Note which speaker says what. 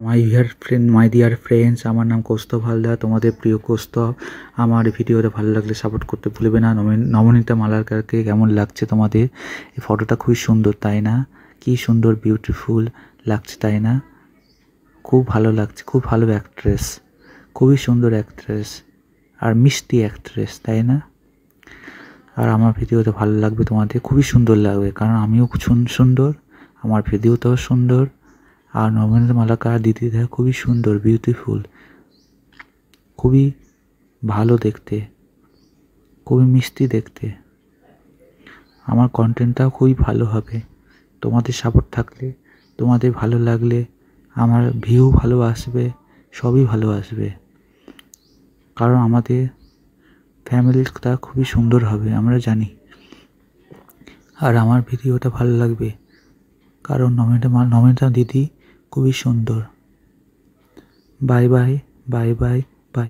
Speaker 1: My dear friends, আমার নাম কৌস্তভ হালদার, তোমাদের প্রিয় কৌস্তভ। আমার ভিডিওটা ভালো লাগলে সাপোর্ট করতে ভুলবে না। নবনীতা মালাকারকে কেমন লাগছে তোমাদের? এই ফটোটা খুবই সুন্দর, তাই না? কি সুন্দর বিউটিফুল লাগছে, তাই না? খুব ভালো লাগছে, খুব ভালো অ্যাক্ট্রেস, খুবই সুন্দর অ্যাক্ট্রেস আর মিষ্টি অ্যাক্ট্রেস, তাই না? আর আমার ভিডিওটা ভালো লাগবে তোমাদের, খুবই সুন্দর লাগবে, কারণ আমিও সুন্দর, আমার ভিডিওটাও সুন্দর। আর নবনীতা মালাকার দিদিটা খুবই সুন্দর, বিউটিফুল, খুবই ভালো দেখতে, খুবই মিষ্টি দেখতে। আমার কন্টেন্টটাও খুবই ভালো হবে। তোমাদের সাপোর্ট থাকলে, তোমাদের ভালো লাগলে আমার ভিউ ভালো আসবে, সবই ভালো আসবে, কারণ আমাদের ফ্যামিলিটা খুবই সুন্দর হবে, আমরা জানি। আর আমার ভিডিওটা ভালো লাগবে, কারণ নবনীতা দিদি খুবই সুন্দর। Bye bye, bye bye.